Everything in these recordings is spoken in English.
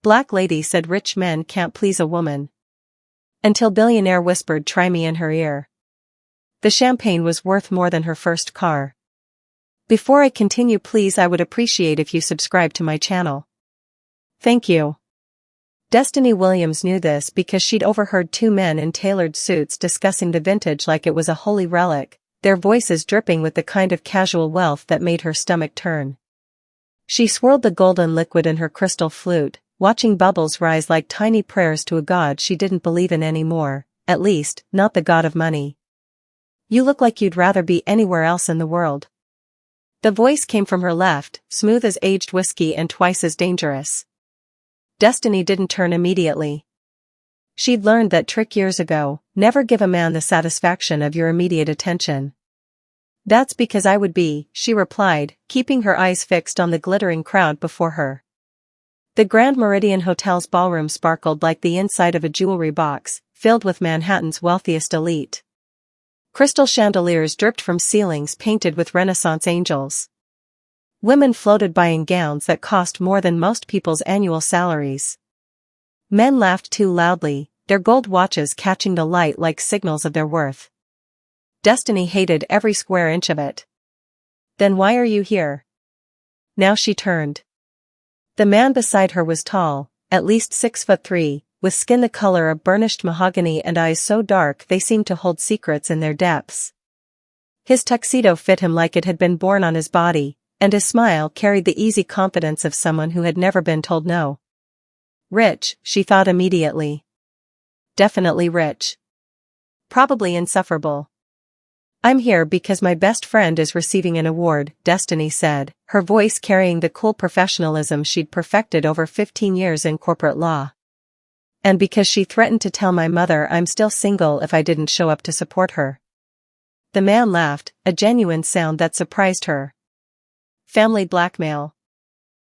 Black lady said rich men can't please a woman. Until Billionaire whispered try me in her ear. The champagne was worth more than her first car. Before I continue, please, I would appreciate if you subscribe to my channel. Thank you. Destiny Williams knew this because she'd overheard two men in tailored suits discussing the vintage like it was a holy relic, their voices dripping with the kind of casual wealth that made her stomach turn. She swirled the golden liquid in her crystal flute, watching bubbles rise like tiny prayers to a god she didn't believe in anymore, at least, not the god of money. You look like you'd rather be anywhere else in the world. The voice came from her left, smooth as aged whiskey and twice as dangerous. Destiny didn't turn immediately. She'd learned that trick years ago: never give a man the satisfaction of your immediate attention. That's because I would be, she replied, keeping her eyes fixed on the glittering crowd before her. The Grand Meridian Hotel's ballroom sparkled like the inside of a jewelry box, filled with Manhattan's wealthiest elite. Crystal chandeliers dripped from ceilings painted with Renaissance angels. Women floated by in gowns that cost more than most people's annual salaries. Men laughed too loudly, their gold watches catching the light like signals of their worth. Destiny hated every square inch of it. Then why are you here? Now she turned. The man beside her was tall, at least 6'3", with skin the color of burnished mahogany and eyes so dark they seemed to hold secrets in their depths. His tuxedo fit him like it had been born on his body, and his smile carried the easy confidence of someone who had never been told no. Rich, she thought immediately. Definitely rich. Probably insufferable. I'm here because my best friend is receiving an award, Destiny said, her voice carrying the cool professionalism she'd perfected over 15 years in corporate law. And because she threatened to tell my mother I'm still single if I didn't show up to support her. The man laughed, a genuine sound that surprised her. Family blackmail.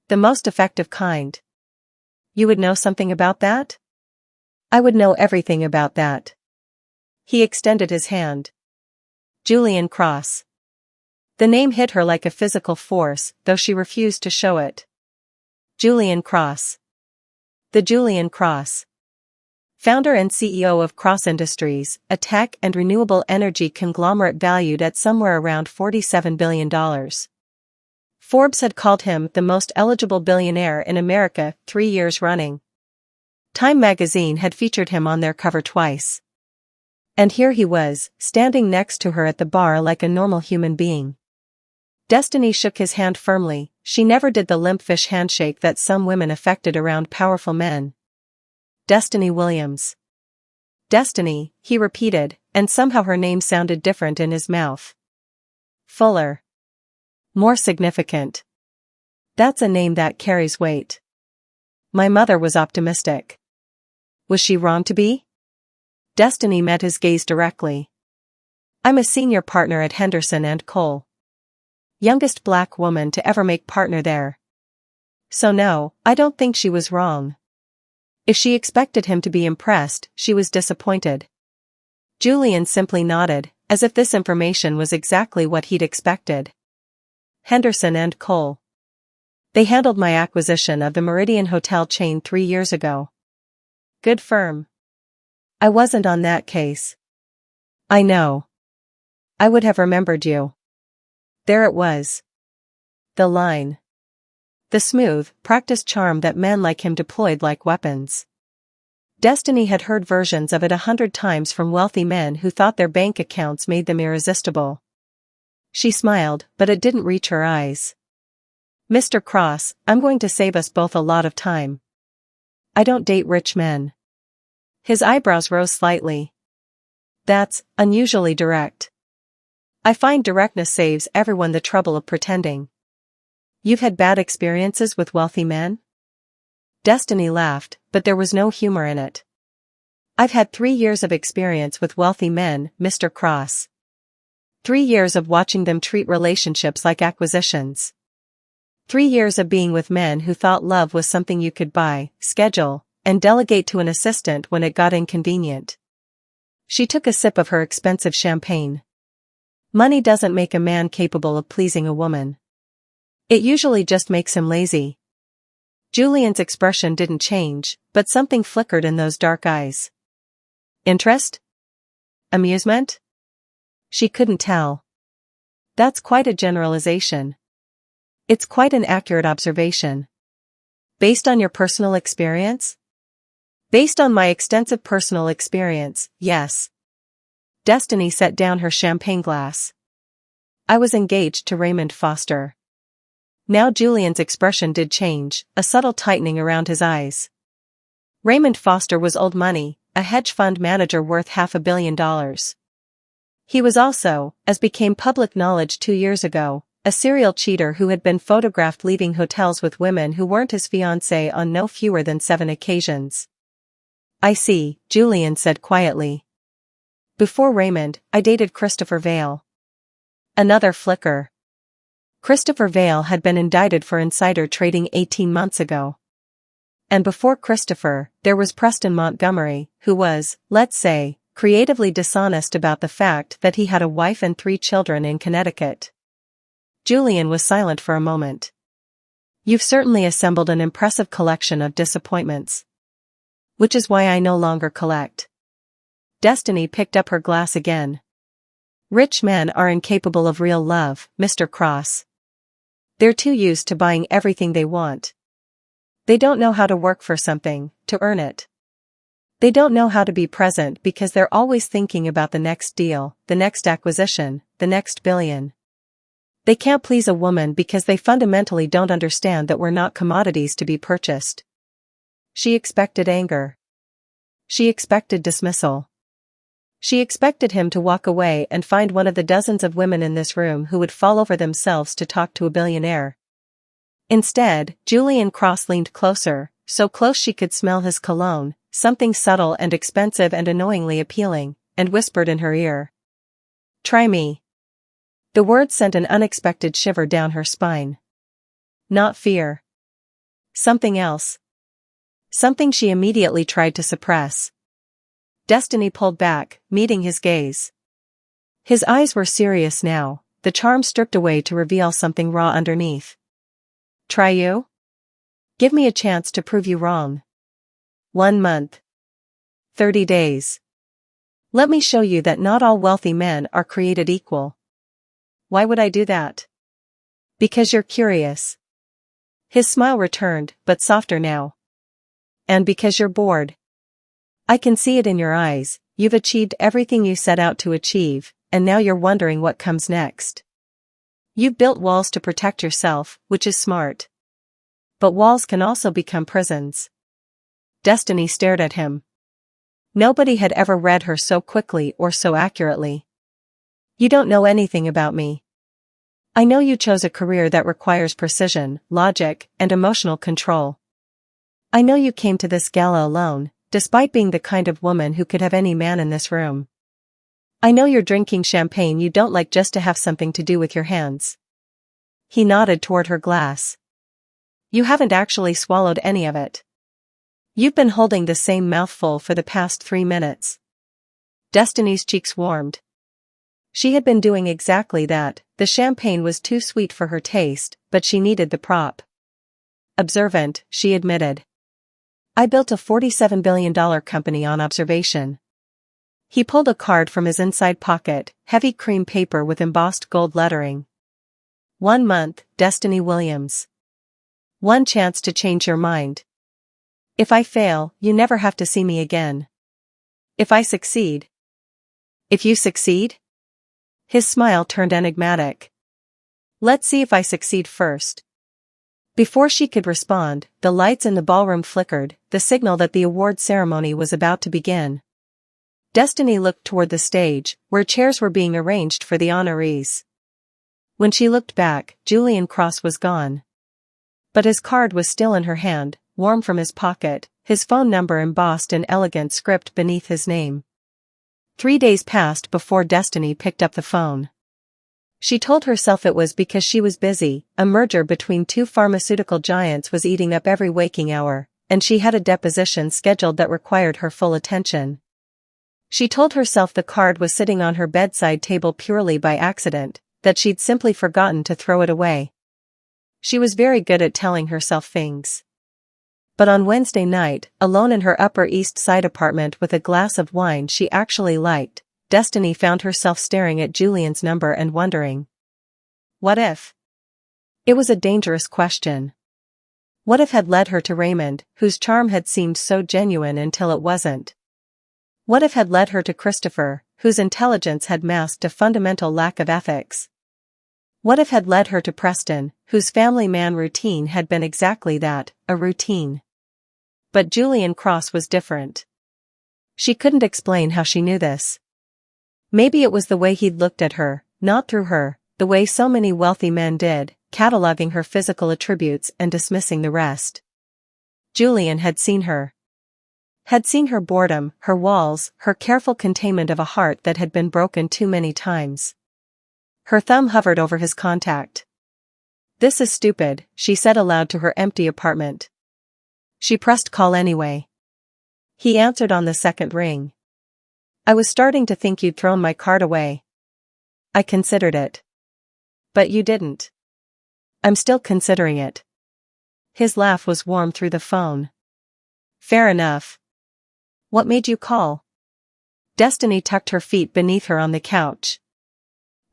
The most effective kind. You would know something about that? I would know everything about that. He extended his hand. Julian Cross. The name hit her like a physical force, though she refused to show it. Julian Cross. The Julian Cross. Founder and CEO of Cross Industries, a tech and renewable energy conglomerate valued at somewhere around $47 billion. Forbes had called him the most eligible billionaire in America 3 years running. Time magazine had featured him on their cover twice. And here he was, standing next to her at the bar like a normal human being. Destiny shook his hand firmly. She never did the limp fish handshake that some women affected around powerful men. Destiny Williams. Destiny, he repeated, and somehow her name sounded different in his mouth. Fuller. More significant. That's a name that carries weight. My mother was optimistic. Was she wrong to be? Destiny met his gaze directly. I'm a senior partner at Henderson & Cole. Youngest black woman to ever make partner there. So no, I don't think she was wrong. If she expected him to be impressed, she was disappointed. Julian simply nodded, as if this information was exactly what he'd expected. Henderson & Cole. They handled my acquisition of the Meridian Hotel chain 3 years ago. Good firm. I wasn't on that case. I know. I would have remembered you. There it was. The line. The smooth, practiced charm that men like him deployed like weapons. Destiny had heard versions of it 100 times from wealthy men who thought their bank accounts made them irresistible. She smiled, but it didn't reach her eyes. Mr. Cross, I'm going to save us both a lot of time. I don't date rich men. His eyebrows rose slightly. That's unusually direct. I find directness saves everyone the trouble of pretending. You've had bad experiences with wealthy men? Destiny laughed, but there was no humor in it. I've had 3 years of experience with wealthy men, Mr. Cross. 3 years of watching them treat relationships like acquisitions. 3 years of being with men who thought love was something you could buy, schedule, and delegate to an assistant when it got inconvenient. She took a sip of her expensive champagne. Money doesn't make a man capable of pleasing a woman. It usually just makes him lazy. Julian's expression didn't change, but something flickered in those dark eyes. Interest? Amusement? She couldn't tell. That's quite a generalization. It's quite an accurate observation. Based on your personal experience? Based on my extensive personal experience, yes. Destiny set down her champagne glass. I was engaged to Raymond Foster. Now Julian's expression did change, a subtle tightening around his eyes. Raymond Foster was old money, a hedge fund manager worth $500 million. He was also, as became public knowledge 2 years ago, a serial cheater who had been photographed leaving hotels with women who weren't his fiancée on no fewer than 7 occasions. I see, Julian said quietly. Before Raymond, I dated Christopher Vale. Another flicker. Christopher Vale had been indicted for insider trading 18 months ago. And before Christopher, there was Preston Montgomery, who was, let's say, creatively dishonest about the fact that he had a wife and 3 children in Connecticut. Julian was silent for a moment. You've certainly assembled an impressive collection of disappointments. Which is why I no longer collect. Destiny picked up her glass again. Rich men are incapable of real love, Mr. Cross. They're too used to buying everything they want. They don't know how to work for something, to earn it. They don't know how to be present because they're always thinking about the next deal, the next acquisition, the next billion. They can't please a woman because they fundamentally don't understand that we're not commodities to be purchased. She expected anger. She expected dismissal. She expected him to walk away and find one of the dozens of women in this room who would fall over themselves to talk to a billionaire. Instead, Julian Cross leaned closer, so close she could smell his cologne, something subtle and expensive and annoyingly appealing, and whispered in her ear. Try me. The word sent an unexpected shiver down her spine. Not fear. Something else. Something she immediately tried to suppress. Destiny pulled back, meeting his gaze. His eyes were serious now, the charm stripped away to reveal something raw underneath. Try you? Give me a chance to prove you wrong. 1 month. 30 days. Let me show you that not all wealthy men are created equal. Why would I do that? Because you're curious. His smile returned, but softer now. And because you're bored. I can see it in your eyes, you've achieved everything you set out to achieve, and now you're wondering what comes next. You've built walls to protect yourself, which is smart. But walls can also become prisons. Destiny stared at him. Nobody had ever read her so quickly or so accurately. You don't know anything about me. I know you chose a career that requires precision, logic, and emotional control. I know you came to this gala alone, despite being the kind of woman who could have any man in this room. I know you're drinking champagne you don't like just to have something to do with your hands. He nodded toward her glass. You haven't actually swallowed any of it. You've been holding the same mouthful for the past 3 minutes. Destiny's cheeks warmed. She had been doing exactly that. The champagne was too sweet for her taste, but she needed the prop. Observant, she admitted. I built a $47 billion company on observation. He pulled a card from his inside pocket, heavy cream paper with embossed gold lettering. 1 month, Destiny Williams. 1 chance to change your mind. If I fail, you never have to see me again. If I succeed. If you succeed? His smile turned enigmatic. Let's see if I succeed first. Before she could respond, the lights in the ballroom flickered, the signal that the award ceremony was about to begin. Destiny looked toward the stage, where chairs were being arranged for the honorees. When she looked back, Julian Cross was gone. But his card was still in her hand, warm from his pocket, his phone number embossed in elegant script beneath his name. 3 days passed before Destiny picked up the phone. She told herself it was because she was busy. A merger between 2 pharmaceutical giants was eating up every waking hour, and she had a deposition scheduled that required her full attention. She told herself the card was sitting on her bedside table purely by accident, that she'd simply forgotten to throw it away. She was very good at telling herself things. But on Wednesday night, alone in her Upper East Side apartment with a glass of wine she actually liked, Destiny found herself staring at Julian's number and wondering. What if? It was a dangerous question. What if had led her to Raymond, whose charm had seemed so genuine until it wasn't? What if had led her to Christopher, whose intelligence had masked a fundamental lack of ethics? What if had led her to Preston, whose family man routine had been exactly that, a routine? But Julian Cross was different. She couldn't explain how she knew this. Maybe it was the way he'd looked at her, not through her, the way so many wealthy men did, cataloging her physical attributes and dismissing the rest. Julian had seen her. Had seen her boredom, her walls, her careful containment of a heart that had been broken too many times. Her thumb hovered over his contact. "This is stupid," she said aloud to her empty apartment. She pressed call anyway. He answered on the second ring. "I was starting to think you'd thrown my card away." "I considered it." "But you didn't." "I'm still considering it." His laugh was warm through the phone. "Fair enough. What made you call?" Destiny tucked her feet beneath her on the couch.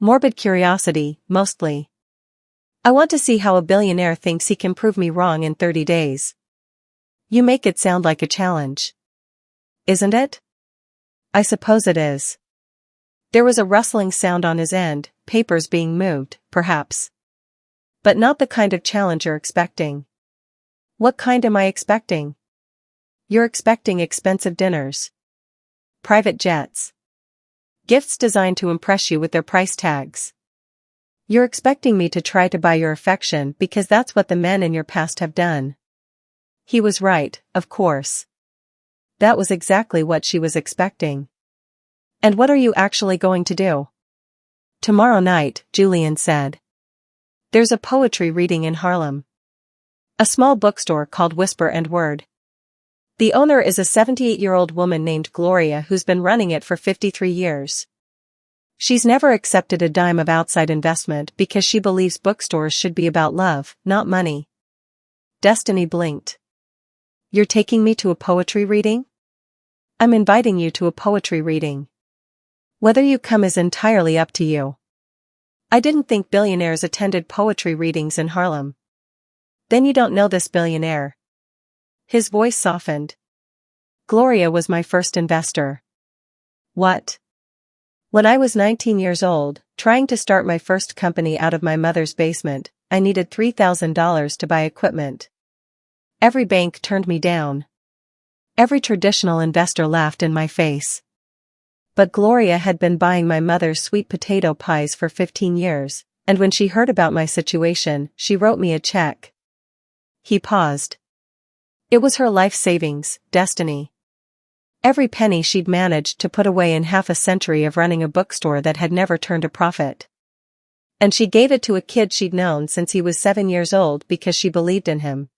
"Morbid curiosity, mostly. I want to see how a billionaire thinks he can prove me wrong in 30 days. You make it sound like a challenge. Isn't it?" "I suppose it is." There was a rustling sound on his end, papers being moved, perhaps. "But not the kind of challenge you're expecting." "What kind am I expecting?" "You're expecting expensive dinners. Private jets. Gifts designed to impress you with their price tags. You're expecting me to try to buy your affection because that's what the men in your past have done." He was right, of course. That was exactly what she was expecting. "And what are you actually going to do?" "Tomorrow night," Julian said. "There's a poetry reading in Harlem. A small bookstore called Whisper and Word. The owner is a 78-year-old woman named Gloria who's been running it for 53 years. She's never accepted a dime of outside investment because she believes bookstores should be about love, not money." Destiny blinked. "You're taking me to a poetry reading?" "I'm inviting you to a poetry reading. Whether you come is entirely up to you." "I didn't think billionaires attended poetry readings in Harlem." "Then you don't know this billionaire." His voice softened. "Gloria was my first investor." "What?" "When I was 19 years old, trying to start my first company out of my mother's basement, I needed $3,000 to buy equipment. Every bank turned me down. Every traditional investor laughed in my face. But Gloria had been buying my mother's sweet potato pies for 15 years, and when she heard about my situation, she wrote me a check." He paused. It was her life savings, Destiny. Every penny she'd managed to put away in half a century of running a bookstore that had never turned a profit. And she gave it to a kid she'd known since he was 7 years old because she believed in him.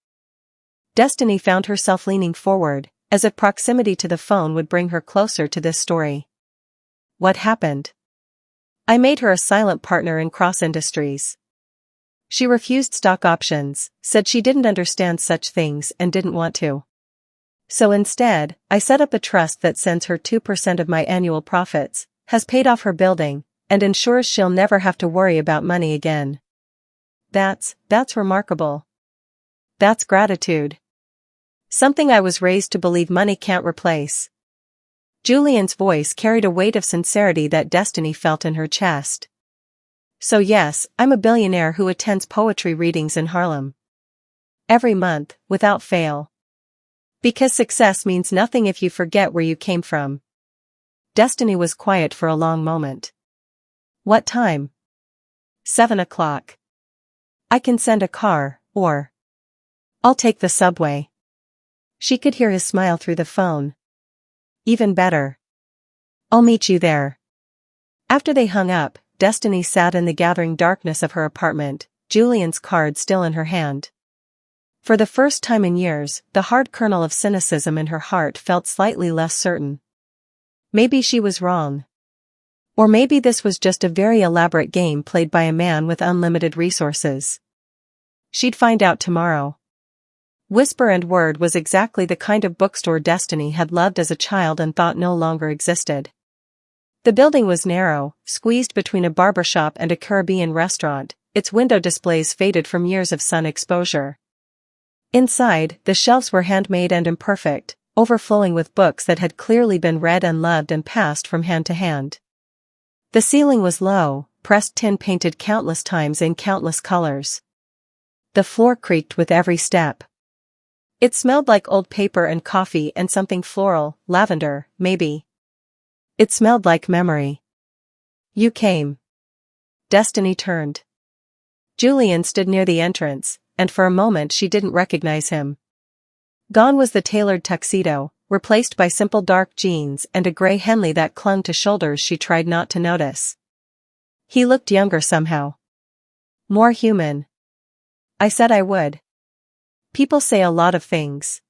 Destiny found herself leaning forward, as if proximity to the phone would bring her closer to this story. "What happened?" "I made her a silent partner in Cross Industries. She refused stock options, said she didn't understand such things and didn't want to. So instead, I set up a trust that sends her 2% of my annual profits, has paid off her building, and ensures she'll never have to worry about money again." That's remarkable. That's gratitude. Something I was raised to believe money can't replace." Julian's voice carried a weight of sincerity that Destiny felt in her chest. "So yes, I'm a billionaire who attends poetry readings in Harlem. Every month, without fail. Because success means nothing if you forget where you came from." Destiny was quiet for a long moment. "What time?" 7 o'clock. "I can send a car, or I'll take the subway." She could hear his smile through the phone. "Even better. I'll meet you there." After they hung up, Destiny sat in the gathering darkness of her apartment, Julian's card still in her hand. For the first time in years, the hard kernel of cynicism in her heart felt slightly less certain. Maybe she was wrong. Or maybe this was just a very elaborate game played by a man with unlimited resources. She'd find out tomorrow. Whisper and Word was exactly the kind of bookstore Destiny had loved as a child and thought no longer existed. The building was narrow, squeezed between a barbershop and a Caribbean restaurant, its window displays faded from years of sun exposure. Inside, the shelves were handmade and imperfect, overflowing with books that had clearly been read and loved and passed from hand to hand. The ceiling was low, pressed tin painted countless times in countless colors. The floor creaked with every step. It smelled like old paper and coffee and something floral, lavender, maybe. It smelled like memory. You came. Destiny turned. Julian stood near the entrance, and for a moment she didn't recognize him. Gone was the tailored tuxedo, replaced by simple dark jeans and a gray Henley that clung to shoulders she tried not to notice. He looked younger somehow. More human. I said I would. People say a lot of things.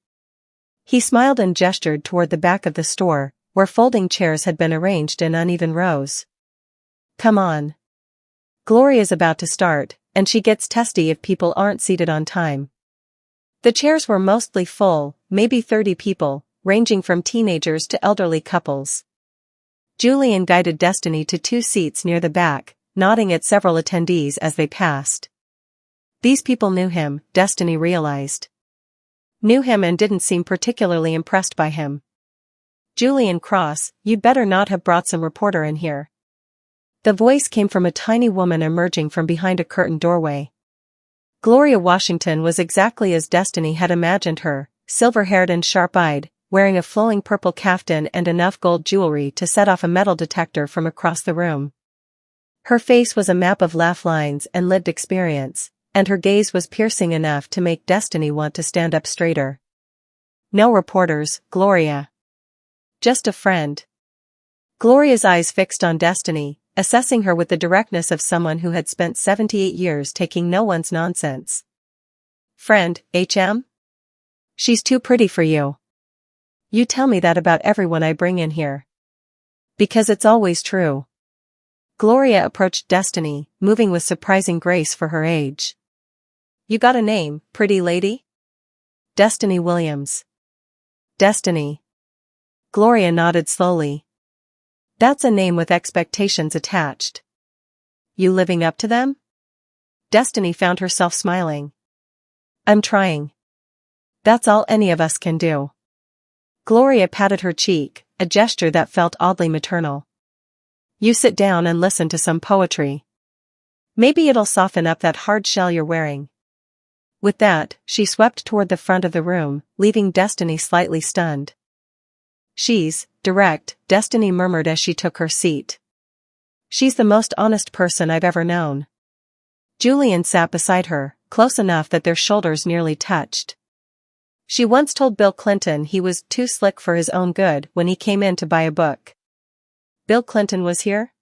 He smiled and gestured toward the back of the store, where folding chairs had been arranged in uneven rows. Come on. Gloria's about to start, and she gets testy if people aren't seated on time. The chairs were mostly full, maybe 30 people, ranging from teenagers to elderly couples. Julian guided Destiny to 2 seats near the back, nodding at several attendees as they passed. These people knew him, Destiny realized. Knew him and didn't seem particularly impressed by him. Julian Cross, you'd better not have brought some reporter in here. The voice came from a tiny woman emerging from behind a curtained doorway. Gloria Washington was exactly as Destiny had imagined her, silver-haired and sharp-eyed, wearing a flowing purple kaftan and enough gold jewelry to set off a metal detector from across the room. Her face was a map of laugh lines and lived experience, and her gaze was piercing enough to make Destiny want to stand up straighter. No reporters, Gloria. Just a friend. Gloria's eyes fixed on Destiny, assessing her with the directness of someone who had spent 78 years taking no one's nonsense. Friend, HM? She's too pretty for you. You tell me that about everyone I bring in here. Because it's always true. Gloria approached Destiny, moving with surprising grace for her age. You got a name, pretty lady? Destiny Williams. Destiny. Gloria nodded slowly. That's a name with expectations attached. You living up to them? Destiny found herself smiling. I'm trying. That's all any of us can do. Gloria patted her cheek, a gesture that felt oddly maternal. You sit down and listen to some poetry. Maybe it'll soften up that hard shell you're wearing. With that, she swept toward the front of the room, leaving Destiny slightly stunned. She's direct, Destiny murmured as she took her seat. She's the most honest person I've ever known. Julian sat beside her, close enough that their shoulders nearly touched. She once told Bill Clinton he was too slick for his own good when he came in to buy a book. Bill Clinton was here?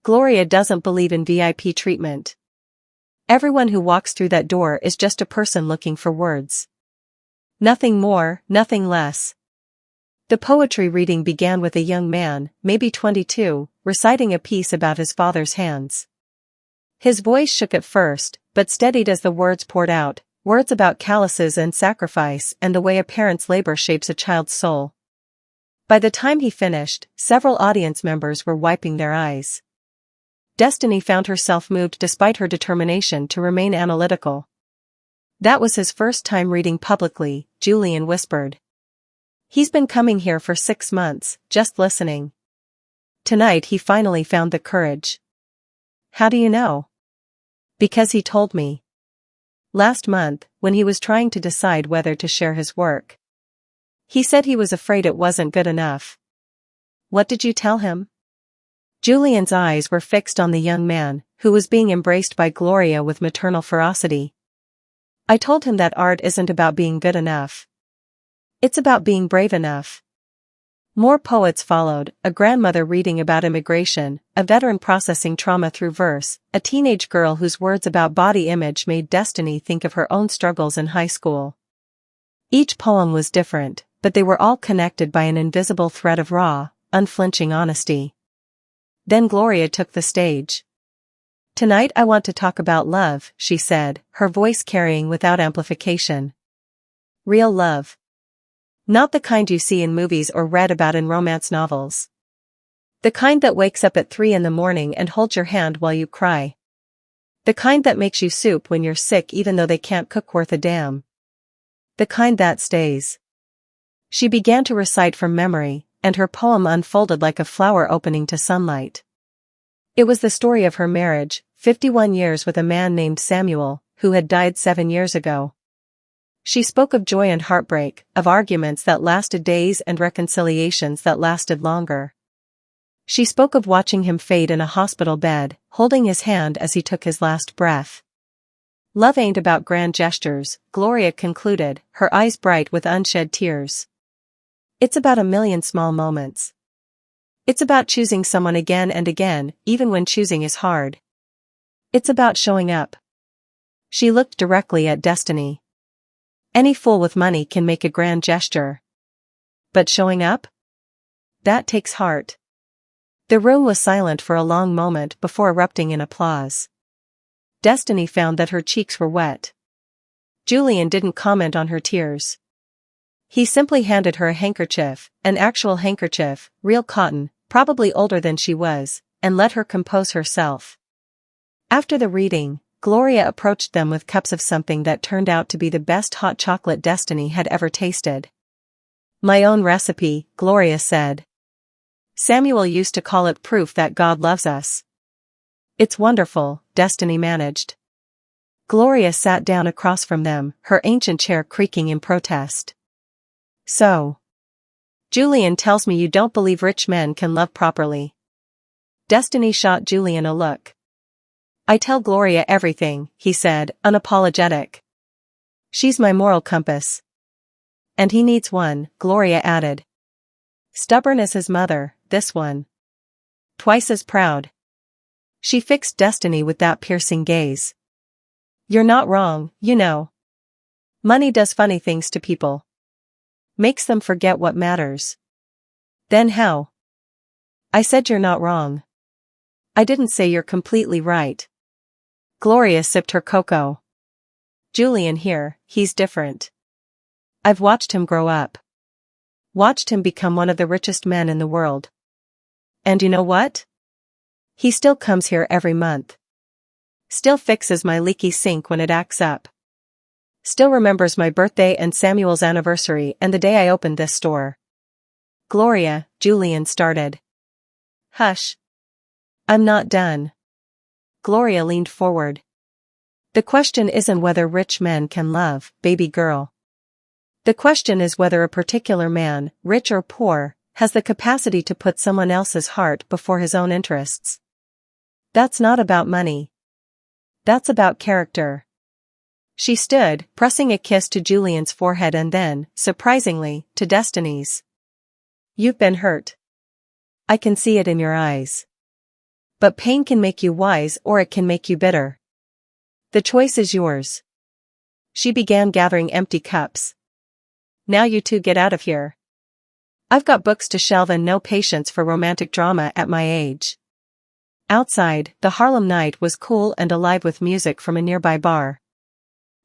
Gloria doesn't believe in VIP treatment. Everyone who walks through that door is just a person looking for words. Nothing more, nothing less. The poetry reading began with a young man, maybe 22, reciting a piece about his father's hands. His voice shook at first, but steadied as the words poured out, words about calluses and sacrifice and the way a parent's labor shapes a child's soul. By the time he finished, several audience members were wiping their eyes. Destiny found herself moved despite her determination to remain analytical. That was his first time reading publicly, Julian whispered. He's been coming here for 6 months, just listening. Tonight he finally found the courage. How do you know? Because he told me. Last month, when he was trying to decide whether to share his work. He said he was afraid it wasn't good enough. What did you tell him? Julian's eyes were fixed on the young man, who was being embraced by Gloria with maternal ferocity. I told him that art isn't about being good enough. It's about being brave enough. More poets followed, a grandmother reading about immigration, a veteran processing trauma through verse, a teenage girl whose words about body image made Destiny think of her own struggles in high school. Each poem was different, but they were all connected by an invisible thread of raw, unflinching honesty. Then Gloria took the stage. Tonight I want to talk about love, she said, her voice carrying without amplification. Real love. Not the kind you see in movies or read about in romance novels. The kind that wakes up at 3 in the morning and holds your hand while you cry. The kind that makes you soup when you're sick even though they can't cook worth a damn. The kind that stays. She began to recite from memory, and her poem unfolded like a flower opening to sunlight. It was the story of her marriage, 51 years with a man named Samuel, who had died 7 years ago. She spoke of joy and heartbreak, of arguments that lasted days and reconciliations that lasted longer. She spoke of watching him fade in a hospital bed, holding his hand as he took his last breath. Love ain't about grand gestures, Gloria concluded, her eyes bright with unshed tears. It's about a million small moments. It's about choosing someone again and again, even when choosing is hard. It's about showing up. She looked directly at Destiny. Any fool with money can make a grand gesture. But showing up? That takes heart. The room was silent for a long moment before erupting in applause. Destiny found that her cheeks were wet. Julian didn't comment on her tears. He simply handed her a handkerchief, an actual handkerchief, real cotton, probably older than she was, and let her compose herself. After the reading, Gloria approached them with cups of something that turned out to be the best hot chocolate Destiny had ever tasted. My own recipe, Gloria said. Samuel used to call it proof that God loves us. It's wonderful, Destiny managed. Gloria sat down across from them, her ancient chair creaking in protest. So. Julian tells me you don't believe rich men can love properly. Destiny shot Julian a look. I tell Gloria everything, he said, unapologetic. She's my moral compass. And he needs one, Gloria added. Stubborn as his mother, this one. Twice as proud. She fixed Destiny with that piercing gaze. You're not wrong, you know. Money does funny things to people. Makes them forget what matters. Then how? I said you're not wrong. I didn't say you're completely right. Gloria sipped her cocoa. Julian here, he's different. I've watched him grow up. Watched him become one of the richest men in the world. And you know what? He still comes here every month. Still fixes my leaky sink when it acts up. Still remembers my birthday and Samuel's anniversary and the day I opened this store. Gloria, Julian started. Hush. I'm not done. Gloria leaned forward. The question isn't whether rich men can love, baby girl. The question is whether a particular man, rich or poor, has the capacity to put someone else's heart before his own interests. That's not about money. That's about character. She stood, pressing a kiss to Julian's forehead and then, surprisingly, to Destiny's. You've been hurt. I can see it in your eyes. But pain can make you wise or it can make you bitter. The choice is yours. She began gathering empty cups. Now you two get out of here. I've got books to shelve and no patience for romantic drama at my age. Outside, the Harlem night was cool and alive with music from a nearby bar.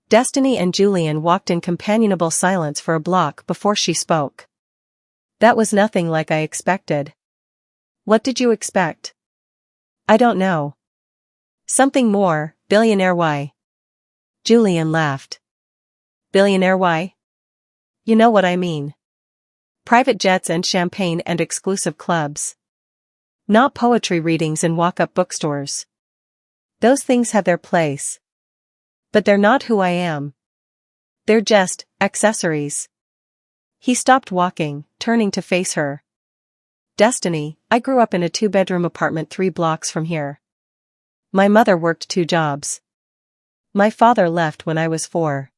Destiny and Julian walked in companionable silence for a block before she spoke. That was nothing like I expected. What did you expect? I don't know. Something more, billionaire why? Julian laughed. Billionaire why? You know what I mean. Private jets and champagne and exclusive clubs. Not poetry readings in walk-up bookstores. Those things have their place. But they're not who I am. They're just accessories. He stopped walking, turning to face her. Destiny, I grew up in a 2-bedroom apartment 3 blocks from here. My mother worked 2 jobs. My father left when I was 4.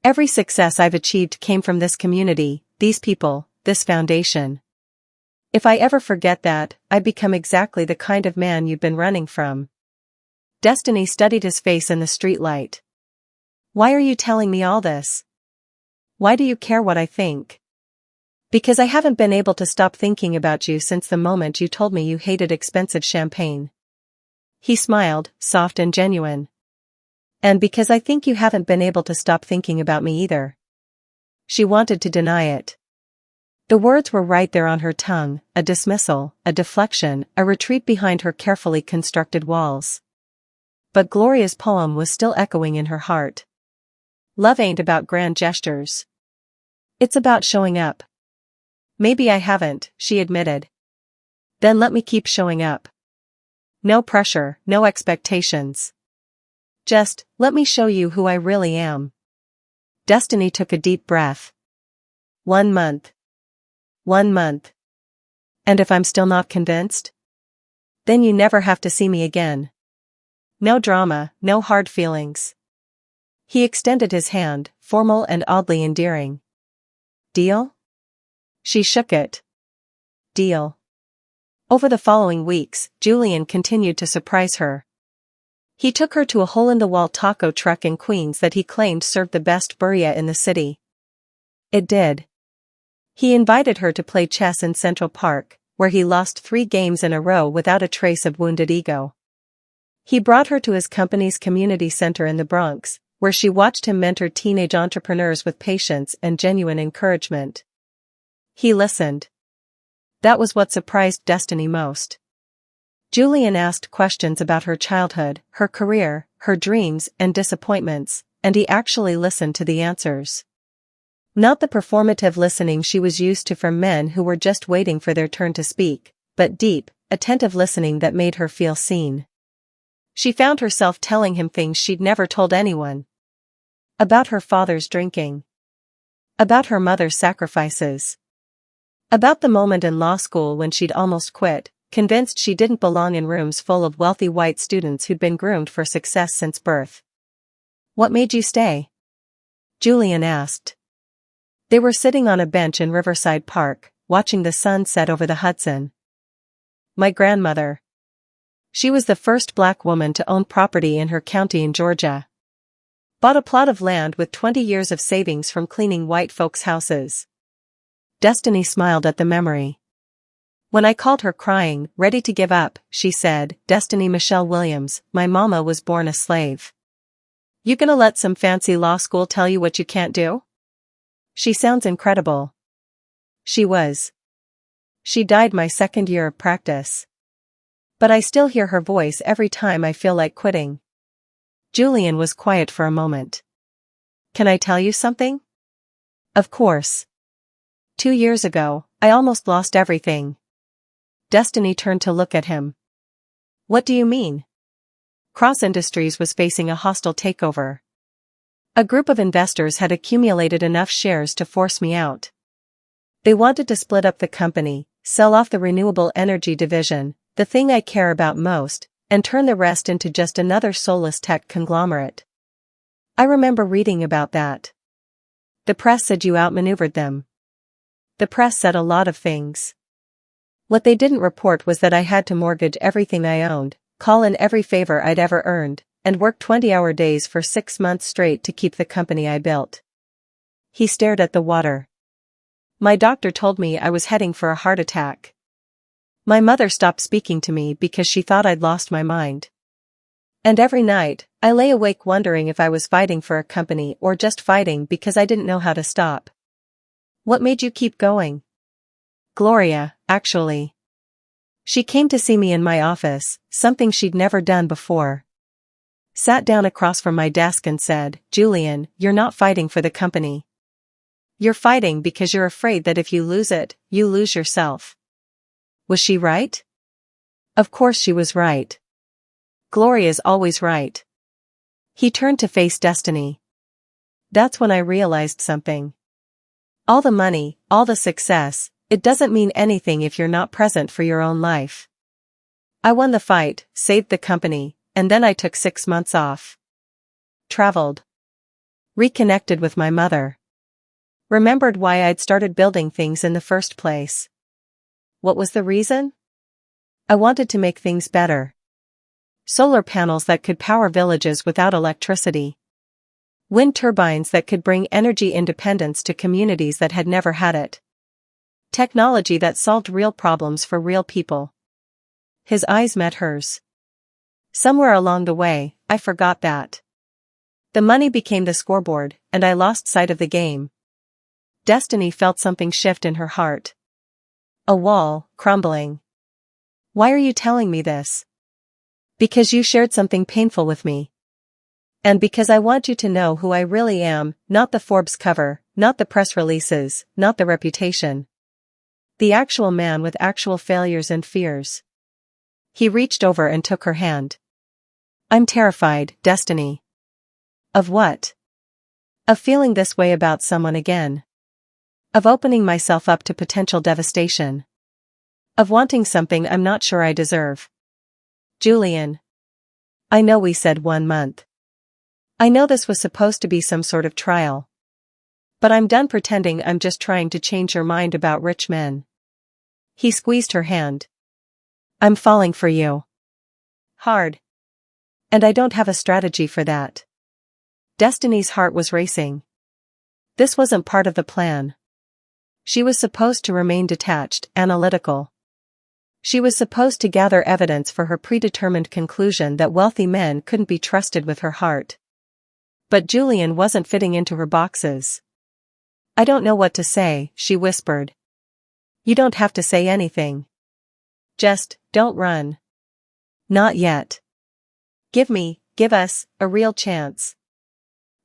Every success I've achieved came from this community, these people, this foundation. If I ever forget that, I'd become exactly the kind of man you've been running from. Destiny studied his face in the streetlight. Why are you telling me all this? Why do you care what I think? Because I haven't been able to stop thinking about you since the moment you told me you hated expensive champagne. He smiled, soft and genuine. And because I think you haven't been able to stop thinking about me either. she wanted to deny it. The words were right there on her tongue, a dismissal, a deflection, a retreat behind her carefully constructed walls. But Gloria's poem was still echoing in her heart. Love ain't about grand gestures. It's about showing up. Maybe I haven't, she admitted. Then let me keep showing up. No pressure, no expectations. Just, let me show you who I really am. Destiny took a deep breath. 1 month. 1 month. And if I'm still not convinced? Then you never have to see me again. No drama, no hard feelings. He extended his hand, formal and oddly endearing. Deal? She shook it. Deal. Over the following weeks, Julian continued to surprise her. He took her to a hole-in-the-wall taco truck in Queens that he claimed served the best birria in the city. It did. He invited her to play chess in Central Park, where he lost 3 games in a row without a trace of wounded ego. He brought her to his company's community center in the Bronx, where she watched him mentor teenage entrepreneurs with patience and genuine encouragement. He listened. That was what surprised Destiny most. Julian asked questions about her childhood, her career, her dreams and disappointments, and he actually listened to the answers. Not the performative listening she was used to from men who were just waiting for their turn to speak, but deep, attentive listening that made her feel seen. She found herself telling him things she'd never told anyone. About her father's drinking. About her mother's sacrifices. About the moment in law school when she'd almost quit, convinced she didn't belong in rooms full of wealthy white students who'd been groomed for success since birth. What made you stay? Julian asked. They were sitting on a bench in Riverside Park, watching the sun set over the Hudson. My grandmother. She was the first black woman to own property in her county in Georgia. Bought a plot of land with 20 years of savings from cleaning white folks' houses. Destiny smiled at the memory. When I called her crying, ready to give up, she said, Destiny Michelle Williams, my mama was born a slave. You gonna let some fancy law school tell you what you can't do? She sounds incredible. She was. She died my 2nd year of practice. But I still hear her voice every time I feel like quitting. Julian was quiet for a moment. Can I tell you something? Of course. 2 years ago, I almost lost everything. Destiny turned to look at him. What do you mean? Cross Industries was facing a hostile takeover. A group of investors had accumulated enough shares to force me out. They wanted to split up the company, sell off the renewable energy division, the thing I care about most, and turn the rest into just another soulless tech conglomerate. I remember reading about that. The press said you outmaneuvered them. The press said a lot of things. What they didn't report was that I had to mortgage everything I owned, call in every favor I'd ever earned, and work 20-hour days for 6 months straight to keep the company I built. He stared at the water. My doctor told me I was heading for a heart attack. My mother stopped speaking to me because she thought I'd lost my mind. And every night, I lay awake wondering if I was fighting for a company or just fighting because I didn't know how to stop. What made you keep going? Gloria, actually. She came to see me in my office, something she'd never done before. Sat down across from my desk and said, Julian, you're not fighting for the company. You're fighting because you're afraid that if you lose it, you lose yourself. Was she right? Of course she was right. Gloria's always right. He turned to face Destiny. That's when I realized something. All the money, all the success, it doesn't mean anything if you're not present for your own life. I won the fight, saved the company, and then I took 6 months off. Traveled. Reconnected with my mother. Remembered why I'd started building things in the first place. What was the reason? I wanted to make things better. Solar panels that could power villages without electricity. Wind turbines that could bring energy independence to communities that had never had it. Technology that solved real problems for real people. His eyes met hers. Somewhere along the way, I forgot that. The money became the scoreboard, and I lost sight of the game. Destiny felt something shift in her heart. A wall, crumbling. Why are you telling me this? Because you shared something painful with me. And because I want you to know who I really am, not the Forbes cover, not the press releases, not the reputation. The actual man with actual failures and fears. He reached over and took her hand. I'm terrified, Destiny. Of what? Of feeling this way about someone again. Of opening myself up to potential devastation. Of wanting something I'm not sure I deserve. Julian. I know we said 1 month. I know this was supposed to be some sort of trial. But I'm done pretending I'm just trying to change your mind about rich men. He squeezed her hand. I'm falling for you. Hard. And I don't have a strategy for that. Destiny's heart was racing. This wasn't part of the plan. She was supposed to remain detached, analytical. She was supposed to gather evidence for her predetermined conclusion that wealthy men couldn't be trusted with her heart. But Julian wasn't fitting into her boxes. I don't know what to say, she whispered. You don't have to say anything. Just, don't run. Not yet. Give us, a real chance.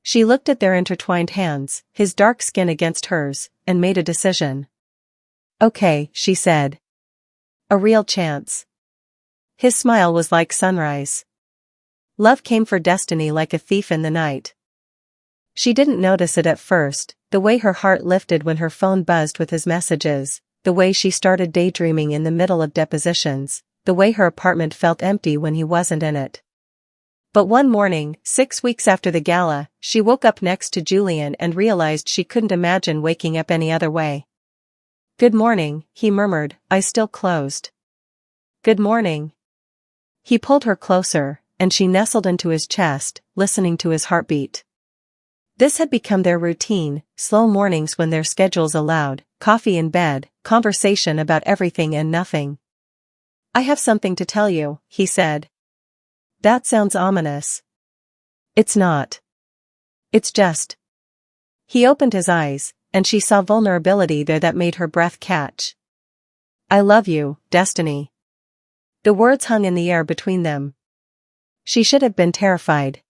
She looked at their intertwined hands, his dark skin against hers, and made a decision. Okay, she said. A real chance. His smile was like sunrise. Love came for Destiny like a thief in the night. She didn't notice it at first, the way her heart lifted when her phone buzzed with his messages, the way she started daydreaming in the middle of depositions, the way her apartment felt empty when he wasn't in it. But one morning, 6 weeks after the gala, she woke up next to Julian and realized she couldn't imagine waking up any other way. Good morning, he murmured, eyes still closed. Good morning. He pulled her closer, and she nestled into his chest, listening to his heartbeat. This had become their routine, slow mornings when their schedules allowed, coffee in bed, conversation about everything and nothing. I have something to tell you, he said. That sounds ominous. It's not. It's just. He opened his eyes, and she saw vulnerability there that made her breath catch. I love you, Destiny. The words hung in the air between them. She should have been terrified.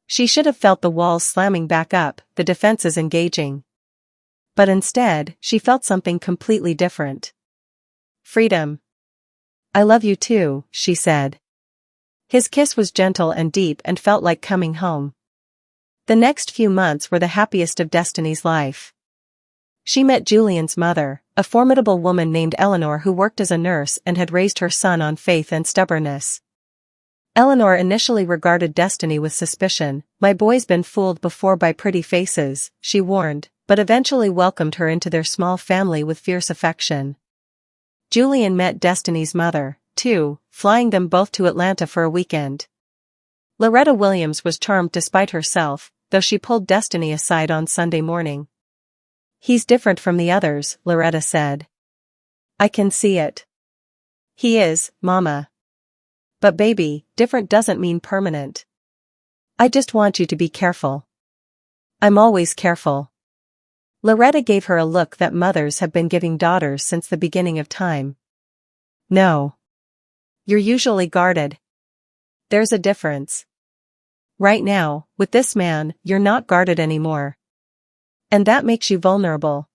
She should have felt the walls slamming back up, the defenses engaging. But instead, she felt something completely different. Freedom. I love you too, she said. His kiss was gentle and deep and felt like coming home. The next few months were the happiest of Destiny's life. She met Julian's mother, a formidable woman named Eleanor who worked as a nurse and had raised her son on faith and stubbornness. Eleanor initially regarded Destiny with suspicion. My boy's been fooled before by pretty faces, she warned, but eventually welcomed her into their small family with fierce affection. Julian met Destiny's mother, too, flying them both to Atlanta for a weekend. Loretta Williams was charmed despite herself, though she pulled Destiny aside on Sunday morning. He's different from the others, Loretta said. I can see it. He is, Mama. But baby, different doesn't mean permanent. I just want you to be careful. I'm always careful. Loretta gave her a look that mothers have been giving daughters since the beginning of time. No. You're usually guarded. There's a difference. Right now, with this man, you're not guarded anymore. And that makes you vulnerable.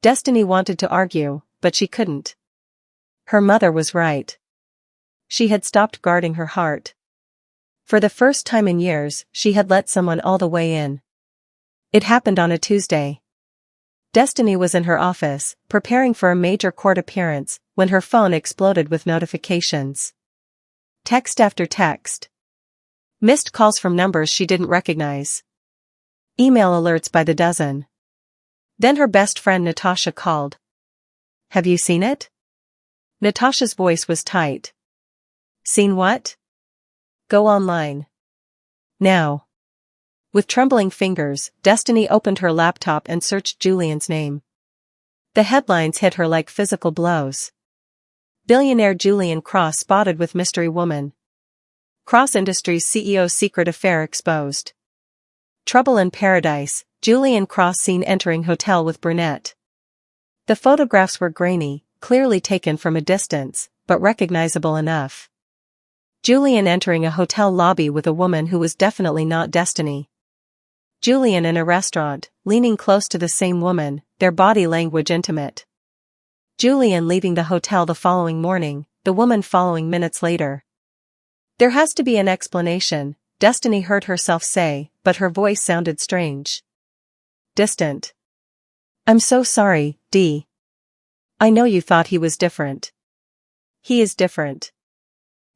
Destiny wanted to argue, but she couldn't. Her mother was right. She had stopped guarding her heart. For the first time in years, she had let someone all the way in. It happened on a Tuesday. Destiny was in her office, preparing for a major court appearance, when her phone exploded with notifications. Text after text. Missed calls from numbers she didn't recognize. Email alerts by the dozen. Then her best friend Natasha called. Have you seen it? Natasha's voice was tight. Seen what? Go online. Now. With trembling fingers, Destiny opened her laptop and searched Julian's name. The headlines hit her like physical blows. Billionaire Julian Cross spotted with mystery woman. Cross Industries CEO's secret affair exposed. Trouble in Paradise, Julian Cross seen entering hotel with brunette. The photographs were grainy, clearly taken from a distance, but recognizable enough. Julian entering a hotel lobby with a woman who was definitely not Destiny. Julian in a restaurant, leaning close to the same woman, their body language intimate. Julian leaving the hotel the following morning, the woman following minutes later. There has to be an explanation, Destiny heard herself say, but her voice sounded strange. Distant. I'm so sorry, D. I know you thought he was different. He is different.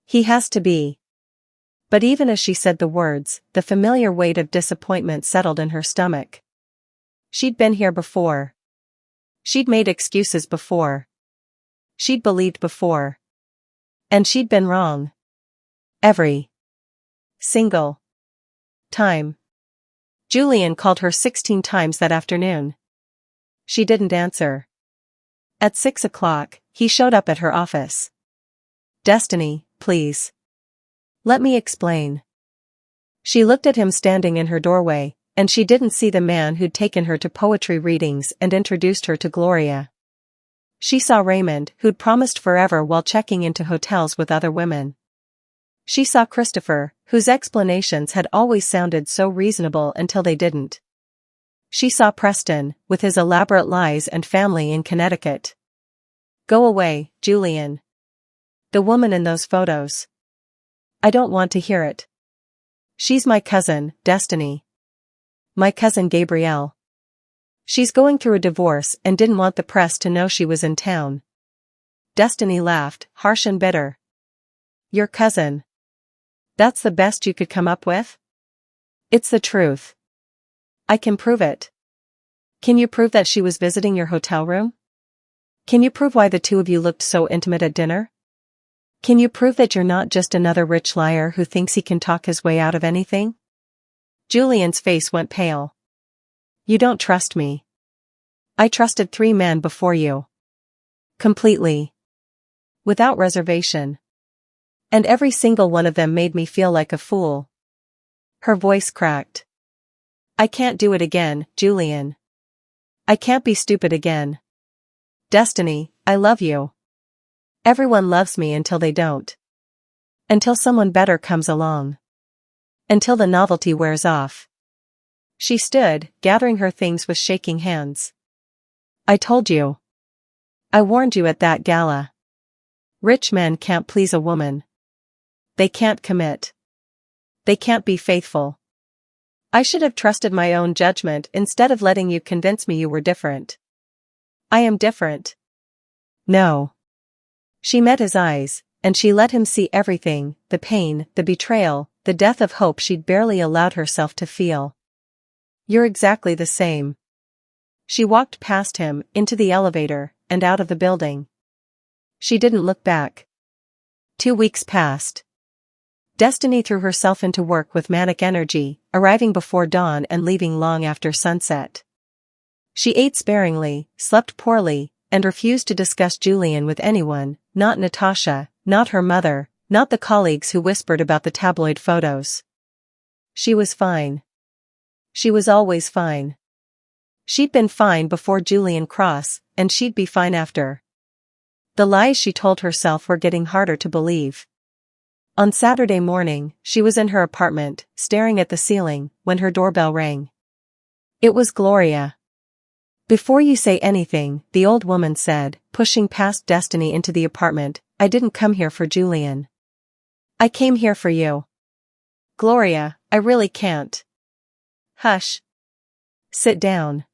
He has to be. But even as she said the words, the familiar weight of disappointment settled in her stomach. She'd been here before. She'd made excuses before. She'd believed before. And she'd been wrong. Every single time. Julian called her 16 times that afternoon. She didn't answer. At 6 o'clock, he showed up at her office. Destiny, please. Let me explain. She looked at him standing in her doorway, and she didn't see the man who'd taken her to poetry readings and introduced her to Gloria. She saw Raymond, who'd promised forever while checking into hotels with other women. She saw Christopher, whose explanations had always sounded so reasonable until they didn't. She saw Preston, with his elaborate lies and family in Connecticut. Go away, Julian. The woman in those photos. I don't want to hear it. She's my cousin, Destiny. My cousin Gabrielle. She's going through a divorce and didn't want the press to know she was in town. Destiny laughed, harsh and bitter. Your cousin. That's the best you could come up with? It's the truth. I can prove it. Can you prove that she was visiting your hotel room? Can you prove why the two of you looked so intimate at dinner? Can you prove that you're not just another rich liar who thinks he can talk his way out of anything? Julian's face went pale. You don't trust me. I trusted 3 men before you. Completely. Without reservation. And every single one of them made me feel like a fool. Her voice cracked. I can't do it again, Julian. I can't be stupid again. Destiny, I love you. Everyone loves me until they don't. Until someone better comes along. Until the novelty wears off. She stood, gathering her things with shaking hands. I told you. I warned you at that gala. Rich men can't please a woman. They can't commit. They can't be faithful. I should have trusted my own judgment instead of letting you convince me you were different. I am different. No. She met his eyes, and she let him see everything, the pain, the betrayal, the death of hope she'd barely allowed herself to feel. You're exactly the same. She walked past him, into the elevator, and out of the building. She didn't look back. 2 weeks passed. Destiny threw herself into work with manic energy, arriving before dawn and leaving long after sunset. She ate sparingly, slept poorly, and refused to discuss Julian with anyone, not Natasha, not her mother, not the colleagues who whispered about the tabloid photos. She was fine. She was always fine. She'd been fine before Julian Cross, and she'd be fine after. The lies she told herself were getting harder to believe. On Saturday morning, she was in her apartment, staring at the ceiling, when her doorbell rang. It was Gloria. Before you say anything, the old woman said, pushing past Destiny into the apartment, I didn't come here for Julian. I came here for you. Gloria, I really can't. Hush. Sit down.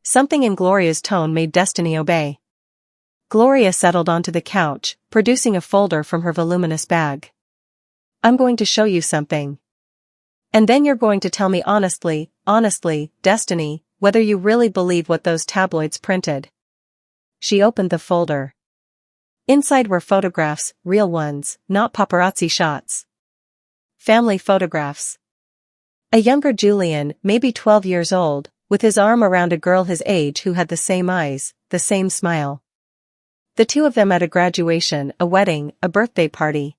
Something in Gloria's tone made Destiny obey. Gloria settled onto the couch, producing a folder from her voluminous bag. I'm going to show you something. And then you're going to tell me honestly, Destiny, whether you really believe what those tabloids printed. She opened the folder. Inside were photographs, real ones, not paparazzi shots. Family photographs. A younger Julian, maybe 12 years old, with his arm around a girl his age who had the same eyes, the same smile. The two of them at a graduation, a wedding, a birthday party.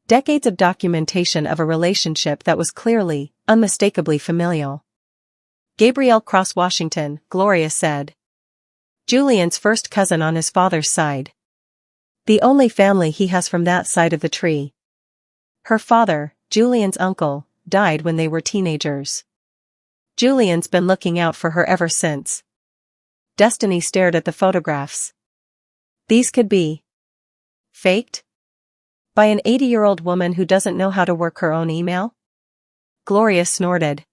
Decades of documentation of a relationship that was clearly, unmistakably familial. Gabriel Cross, Washington, Gloria said. Julian's first cousin on his father's side. The only family he has from that side of the tree. Her father, Julian's uncle, died when they were teenagers. Julian's been looking out for her ever since. Destiny stared at the photographs. These could be faked? By an 80-year-old woman who doesn't know how to work her own email? Gloria snorted.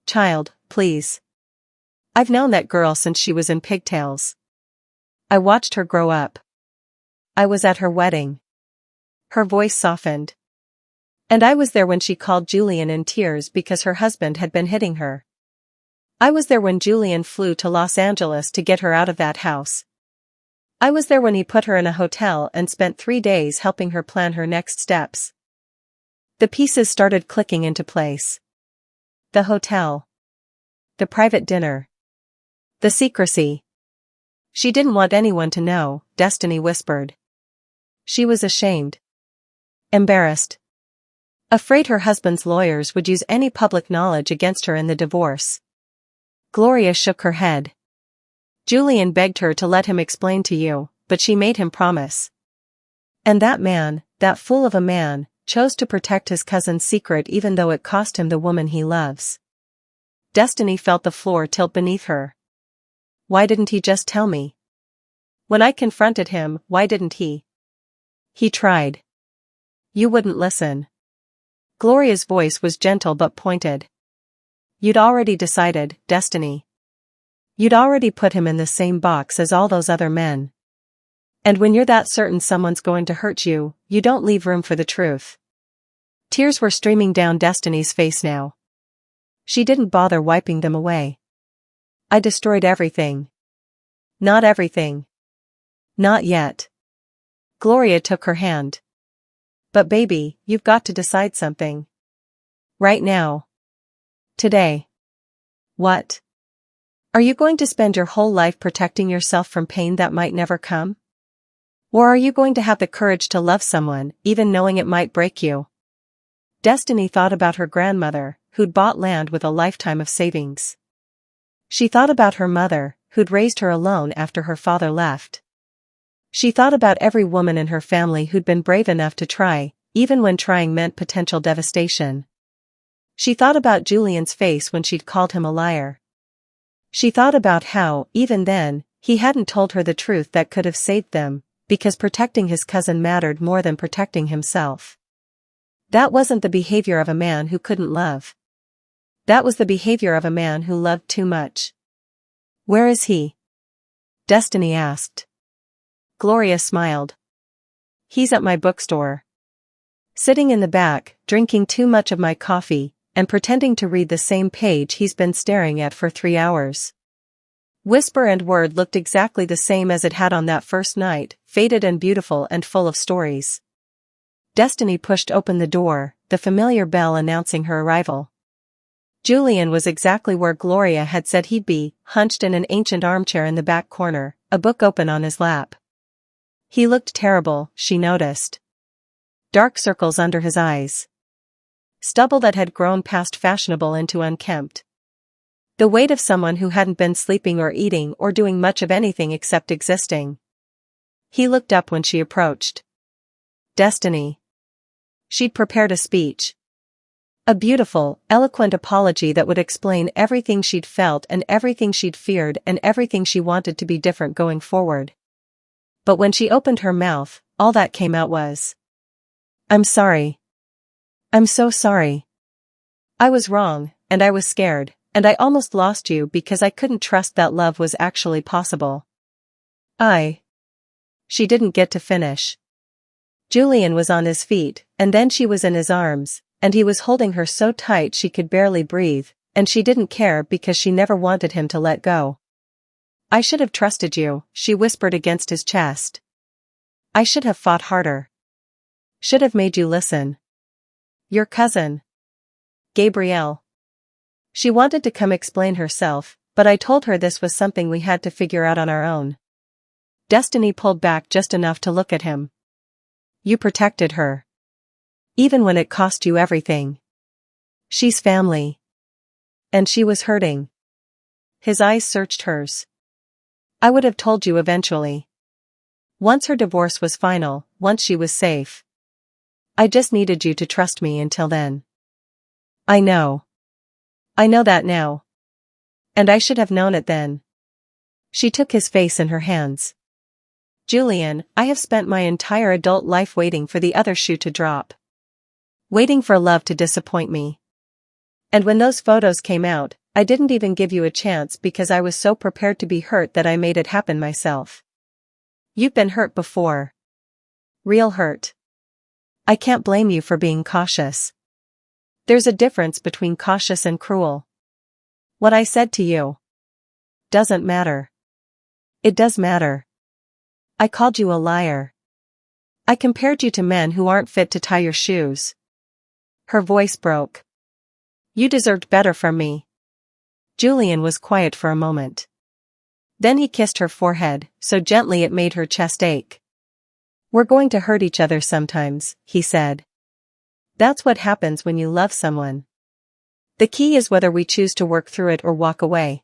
Child, please. I've known that girl since she was in pigtails. I watched her grow up. I was at her wedding. Her voice softened. And I was there when she called Julian in tears because her husband had been hitting her. I was there when Julian flew to Los Angeles to get her out of that house. I was there when he put her in a hotel and spent 3 days helping her plan her next steps. The pieces started clicking into place. The hotel. The private dinner. The secrecy. She didn't want anyone to know, Destiny whispered. She was ashamed. Embarrassed. Afraid her husband's lawyers would use any public knowledge against her in the divorce. Gloria shook her head. Julian begged her to let him explain to you, but she made him promise. And that man, that fool of a man, chose to protect his cousin's secret even though it cost him the woman he loves. Destiny felt the floor tilt beneath her. Why didn't he just tell me? When I confronted him, why didn't he? He tried. You wouldn't listen. Gloria's voice was gentle but pointed. You'd already decided, Destiny. You'd already put him in the same box as all those other men. And when you're that certain someone's going to hurt you, you don't leave room for the truth. Tears were streaming down Destiny's face now. She didn't bother wiping them away. I destroyed everything. Not everything. Not yet. Gloria took her hand. But baby, you've got to decide something. Right now. Today. What? Are you going to spend your whole life protecting yourself from pain that might never come? Or are you going to have the courage to love someone, even knowing it might break you? Destiny thought about her grandmother, who'd bought land with a lifetime of savings. She thought about her mother, who'd raised her alone after her father left. She thought about every woman in her family who'd been brave enough to try, even when trying meant potential devastation. She thought about Julian's face when she'd called him a liar. She thought about how, even then, he hadn't told her the truth that could have saved them, because protecting his cousin mattered more than protecting himself. That wasn't the behavior of a man who couldn't love. That was the behavior of a man who loved too much. Where is he? Destiny asked. Gloria smiled. He's at my bookstore. Sitting in the back, drinking too much of my coffee, and pretending to read the same page he's been staring at for 3 hours. Whisper and word looked exactly the same as it had on that first night, faded and beautiful and full of stories. Destiny pushed open the door, the familiar bell announcing her arrival. Julian was exactly where Gloria had said he'd be, hunched in an ancient armchair in the back corner, a book open on his lap. He looked terrible, she noticed. Dark circles under his eyes. Stubble that had grown past fashionable into unkempt. The weight of someone who hadn't been sleeping or eating or doing much of anything except existing. He looked up when she approached. Destiny. She'd prepared a speech. A beautiful, eloquent apology that would explain everything she'd felt and everything she'd feared and everything she wanted to be different going forward. But when she opened her mouth, all that came out was, I'm sorry. I'm so sorry. I was wrong, and I was scared, and I almost lost you because I couldn't trust that love was actually possible. She didn't get to finish. Julian was on his feet, and then she was in his arms, and he was holding her so tight she could barely breathe, and she didn't care because she never wanted him to let go. I should have trusted you, she whispered against his chest. I should have fought harder. Should have made you listen. Your cousin. Gabrielle. She wanted to come explain herself, but I told her this was something we had to figure out on our own. Destiny pulled back just enough to look at him. You protected her. Even when it cost you everything. She's family. And she was hurting. His eyes searched hers. I would have told you eventually. Once her divorce was final, once she was safe. I just needed you to trust me until then. I know. I know that now. And I should have known it then. She took his face in her hands. Julian, I have spent my entire adult life waiting for the other shoe to drop. Waiting for love to disappoint me. And when those photos came out, I didn't even give you a chance because I was so prepared to be hurt that I made it happen myself. You've been hurt before. Real hurt. I can't blame you for being cautious. There's a difference between cautious and cruel. What I said to you doesn't matter. It does matter. I called you a liar. I compared you to men who aren't fit to tie your shoes. Her voice broke. You deserved better from me. Julian was quiet for a moment. Then he kissed her forehead, so gently it made her chest ache. We're going to hurt each other sometimes, he said. That's what happens when you love someone. The key is whether we choose to work through it or walk away.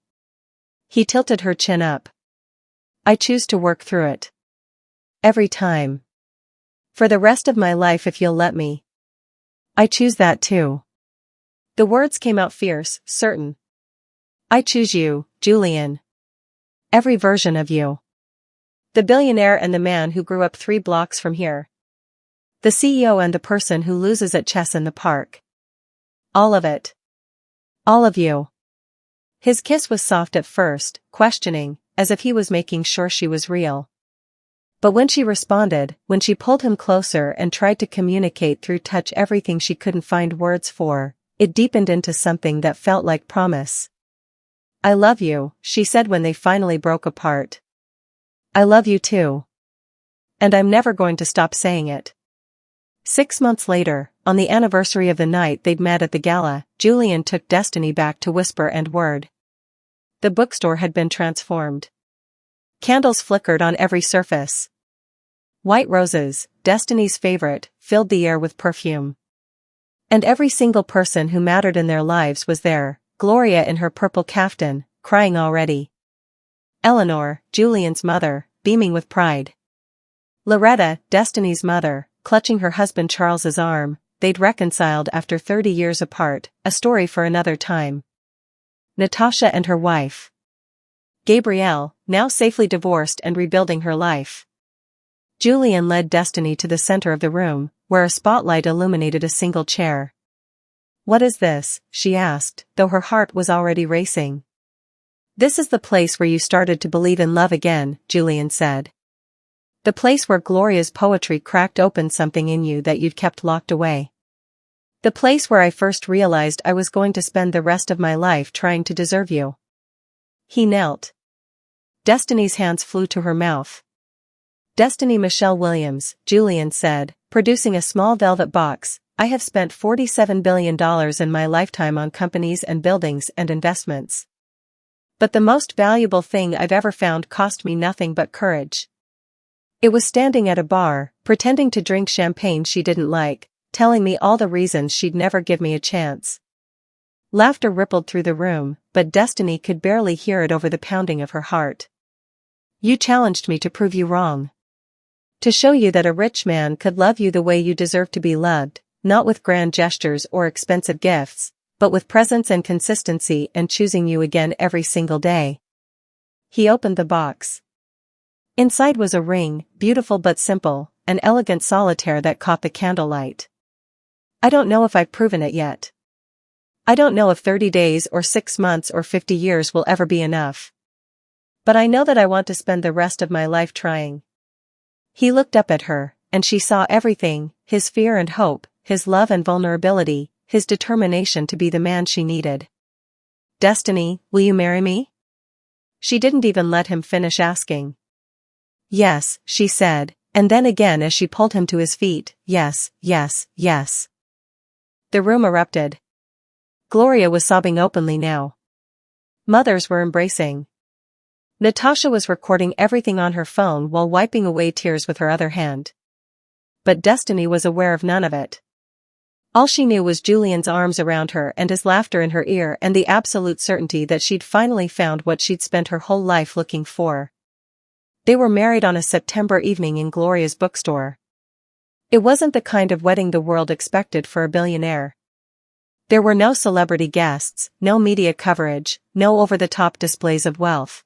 He tilted her chin up. I choose to work through it. Every time. For the rest of my life if you'll let me. I choose that too. The words came out fierce, certain. I choose you, Julian. Every version of you. The billionaire and the man who grew up 3 blocks from here. The CEO and the person who loses at chess in the park. All of it. All of you. His kiss was soft at first, questioning, as if he was making sure she was real. But when she responded, when she pulled him closer and tried to communicate through touch everything she couldn't find words for, it deepened into something that felt like promise. I love you, she said when they finally broke apart. I love you too. And I'm never going to stop saying it. 6 months later, on the anniversary of the night they'd met at the gala, Julian took Destiny back to Whisper and Word. The bookstore had been transformed. Candles flickered on every surface. White roses, Destiny's favorite, filled the air with perfume. And every single person who mattered in their lives was there, Gloria in her purple kaftan, crying already. Eleanor, Julian's mother, beaming with pride. Loretta, Destiny's mother, clutching her husband Charles's arm, they'd reconciled after 30 years apart, a story for another time. Natasha and her wife. Gabrielle, now safely divorced and rebuilding her life. Julian led Destiny to the center of the room, where a spotlight illuminated a single chair. What is this? She asked, though her heart was already racing. This is the place where you started to believe in love again, Julian said. The place where Gloria's poetry cracked open something in you that you'd kept locked away. The place where I first realized I was going to spend the rest of my life trying to deserve you. He knelt. Destiny's hands flew to her mouth. Destiny Michelle Williams, Julian said, producing a small velvet box. I have spent $47 billion in my lifetime on companies and buildings and investments. But the most valuable thing I've ever found cost me nothing but courage. It was standing at a bar, pretending to drink champagne she didn't like, telling me all the reasons she'd never give me a chance. Laughter rippled through the room, but Destiny could barely hear it over the pounding of her heart. You challenged me to prove you wrong. To show you that a rich man could love you the way you deserve to be loved, not with grand gestures or expensive gifts, but with presence and consistency and choosing you again every single day. He opened the box. Inside was a ring, beautiful but simple, an elegant solitaire that caught the candlelight. I don't know if I've proven it yet. I don't know if 30 days or 6 months or 50 years will ever be enough. But I know that I want to spend the rest of my life trying. He looked up at her, and she saw everything, his fear and hope, his love and vulnerability, his determination to be the man she needed. Destiny, will you marry me? She didn't even let him finish asking. Yes, she said, and then again as she pulled him to his feet, yes, yes, yes. The room erupted. Gloria was sobbing openly now. Mothers were embracing. Natasha was recording everything on her phone while wiping away tears with her other hand. But Destiny was aware of none of it. All she knew was Julian's arms around her and his laughter in her ear and the absolute certainty that she'd finally found what she'd spent her whole life looking for. They were married on a September evening in Gloria's bookstore. It wasn't the kind of wedding the world expected for a billionaire. There were no celebrity guests, no media coverage, no over-the-top displays of wealth.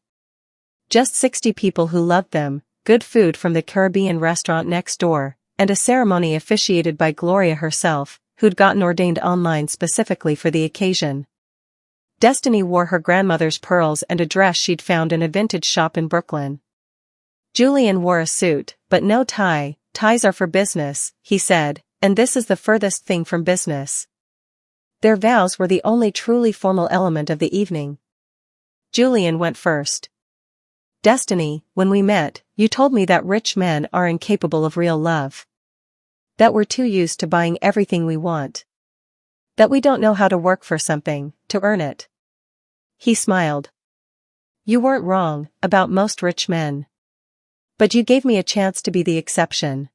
Just 60 people who loved them, good food from the Caribbean restaurant next door, and a ceremony officiated by Gloria herself, who'd gotten ordained online specifically for the occasion. Destiny wore her grandmother's pearls and a dress she'd found in a vintage shop in Brooklyn. Julian wore a suit, but no tie. Ties are for business, he said, and this is the furthest thing from business. Their vows were the only truly formal element of the evening. Julian went first. Destiny, when we met, you told me that rich men are incapable of real love. That we're too used to buying everything we want. That we don't know how to work for something, to earn it. He smiled. You weren't wrong about most rich men. But you gave me a chance to be the exception.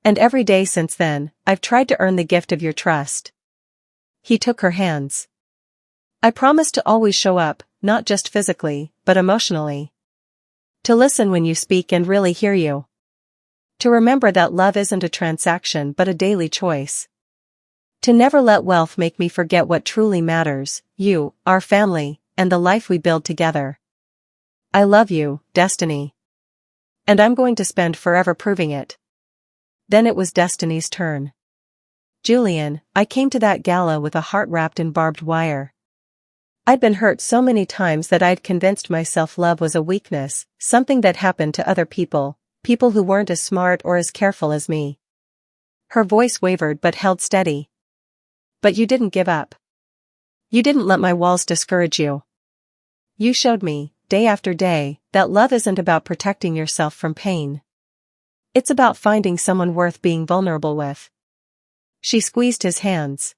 And every day since then, I've tried to earn the gift of your trust. He took her hands. I promise to always show up, not just physically, but emotionally. To listen when you speak and really hear you. To remember that love isn't a transaction but a daily choice. To never let wealth make me forget what truly matters, you, our family, and the life we build together. I love you, Destiny. And I'm going to spend forever proving it. Then it was Destiny's turn. Julian, I came to that gala with a heart wrapped in barbed wire. I'd been hurt so many times that I'd convinced myself love was a weakness, something that happened to other people, people who weren't as smart or as careful as me. Her voice wavered but held steady. But you didn't give up. You didn't let my walls discourage you. You showed me, day after day, that love isn't about protecting yourself from pain. It's about finding someone worth being vulnerable with. She squeezed his hands.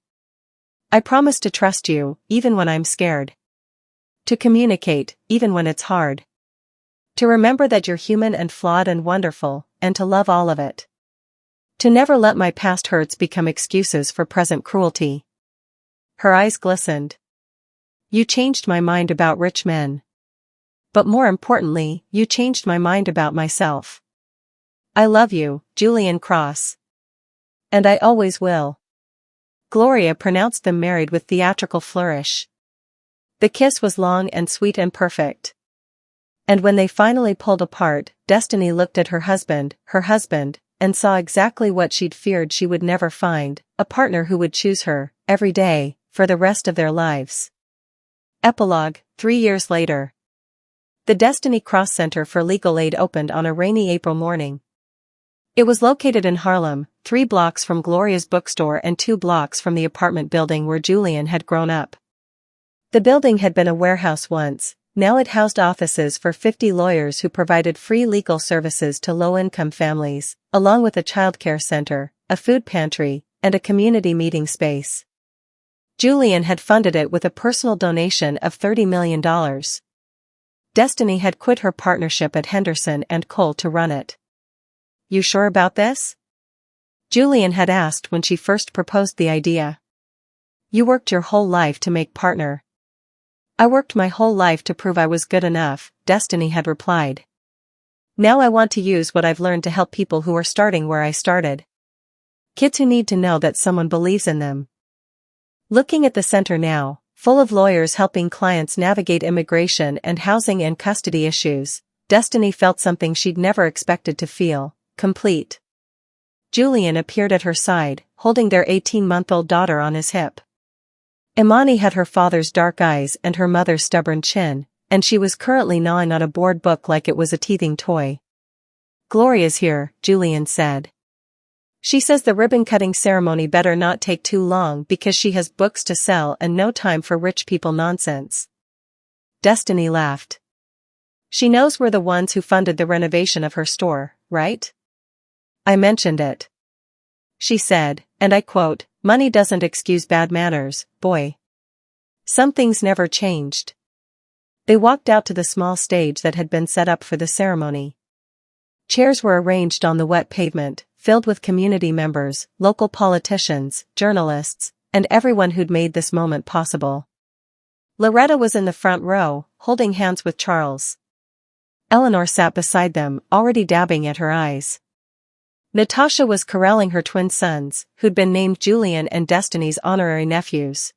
I promise to trust you, even when I'm scared. To communicate, even when it's hard. To remember that you're human and flawed and wonderful, and to love all of it. To never let my past hurts become excuses for present cruelty. Her eyes glistened. You changed my mind about rich men. But more importantly, you changed my mind about myself. I love you, Julian Cross. And I always will. Gloria pronounced them married with theatrical flourish. The kiss was long and sweet and perfect. And when they finally pulled apart, Destiny looked at her husband, and saw exactly what she'd feared she would never find, a partner who would choose her, every day, for the rest of their lives. Epilogue, 3 years later. The Destiny Cross Center for Legal Aid opened on a rainy April morning. It was located in Harlem, 3 blocks from Gloria's bookstore and 2 blocks from the apartment building where Julian had grown up. The building had been a warehouse once, now it housed offices for 50 lawyers who provided free legal services to low-income families, along with a childcare center, a food pantry, and a community meeting space. Julian had funded it with a personal donation of $30 million. Destiny had quit her partnership at Henderson and Cole to run it. You sure about this? Julian had asked when she first proposed the idea. You worked your whole life to make partner. I worked my whole life to prove I was good enough, Destiny had replied. Now I want to use what I've learned to help people who are starting where I started. Kids who need to know that someone believes in them. Looking at the center now, full of lawyers helping clients navigate immigration and housing and custody issues, Destiny felt something she'd never expected to feel, complete. Julian appeared at her side, holding their 18-month-old daughter on his hip. Imani had her father's dark eyes and her mother's stubborn chin, and she was currently gnawing on a board book like it was a teething toy. Gloria's here, Julian said. She says the ribbon-cutting ceremony better not take too long because she has books to sell and no time for rich people nonsense. Destiny laughed. She knows we're the ones who funded the renovation of her store, right? I mentioned it. She said, and I quote, money doesn't excuse bad manners, boy. Some things never changed. They walked out to the small stage that had been set up for the ceremony. Chairs were arranged on the wet pavement, filled with community members, local politicians, journalists, and everyone who'd made this moment possible. Loretta was in the front row, holding hands with Charles. Eleanor sat beside them, already dabbing at her eyes. Natasha was corralling her twin sons, who'd been named Julian and Destiny's honorary nephews.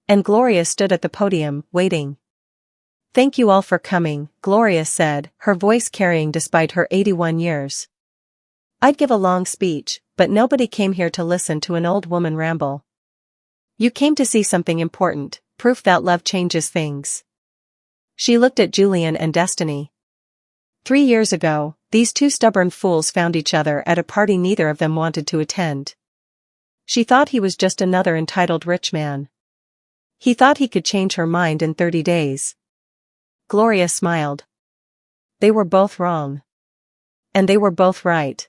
And Gloria stood at the podium, waiting. "Thank you all for coming," Gloria said, her voice carrying despite her 81 years. "I'd give a long speech, but nobody came here to listen to an old woman ramble. You came to see something important, proof that love changes things." She looked at Julian and Destiny. 3 years ago, these two stubborn fools found each other at a party neither of them wanted to attend. She thought he was just another entitled rich man. He thought he could change her mind in 30 days. Gloria smiled. They were both wrong. And they were both right.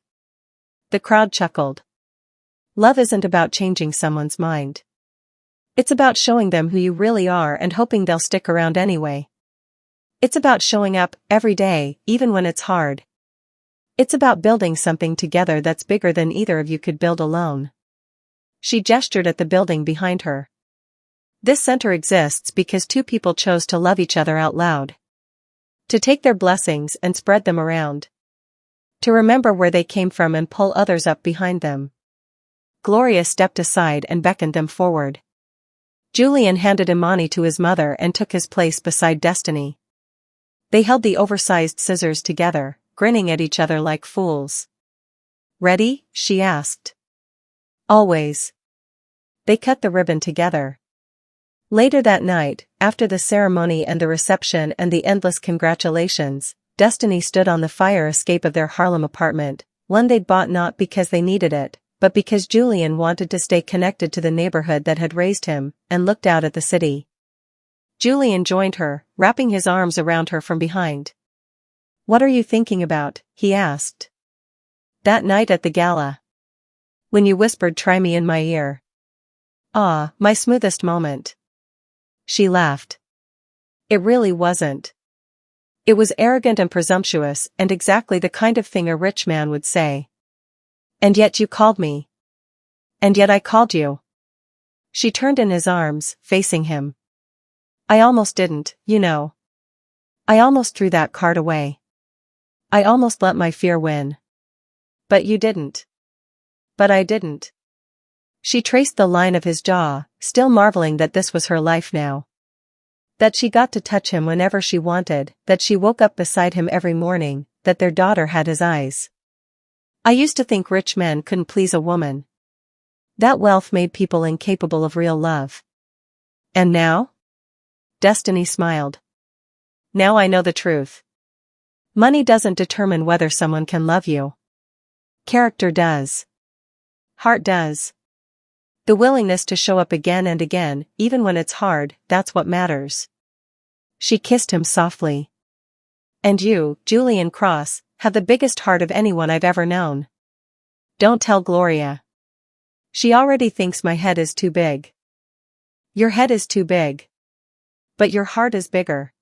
The crowd chuckled. Love isn't about changing someone's mind. It's about showing them who you really are and hoping they'll stick around anyway. It's about showing up every day, even when it's hard. It's about building something together that's bigger than either of you could build alone. She gestured at the building behind her. This center exists because two people chose to love each other out loud. To take their blessings and spread them around. To remember where they came from and pull others up behind them. Gloria stepped aside and beckoned them forward. Julian handed Imani to his mother and took his place beside Destiny. They held the oversized scissors together, grinning at each other like fools. "Ready?" she asked. "Always." They cut the ribbon together. Later that night, after the ceremony and the reception and the endless congratulations, Destiny stood on the fire escape of their Harlem apartment, one they'd bought not because they needed it, but because Julian wanted to stay connected to the neighborhood that had raised him, and looked out at the city. Julian joined her, wrapping his arms around her from behind. "What are you thinking about?" he asked. "That night at the gala. When you whispered 'try me' in my ear. Ah, my smoothest moment." She laughed. "It really wasn't. It was arrogant and presumptuous and exactly the kind of thing a rich man would say. And yet you called me. And yet I called you." She turned in his arms, facing him. "I almost didn't, you know. I almost threw that card away. I almost let my fear win. But you didn't." "But I didn't." She traced the line of his jaw, still marveling that this was her life now. That she got to touch him whenever she wanted, that she woke up beside him every morning, that their daughter had his eyes. "I used to think rich men couldn't please a woman. That wealth made people incapable of real love. And now?" Destiny smiled. "Now I know the truth. Money doesn't determine whether someone can love you. Character does. Heart does. The willingness to show up again and again, even when it's hard, that's what matters." She kissed him softly. "And you, Julian Cross, have the biggest heart of anyone I've ever known. Don't tell Gloria. She already thinks my head is too big." "Your head is too big. But your heart is bigger."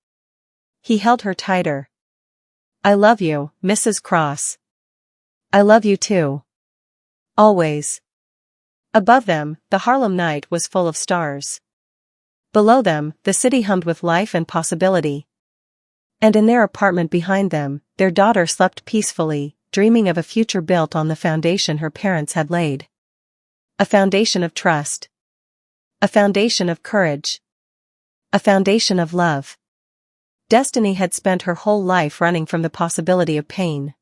He held her tighter. "I love you, Mrs. Cross. I love you too. Always." Above them, the Harlem night was full of stars. Below them, the city hummed with life and possibility. And in their apartment behind them, their daughter slept peacefully, dreaming of a future built on the foundation her parents had laid. A foundation of trust. A foundation of courage. A foundation of love. Destiny had spent her whole life running from the possibility of pain.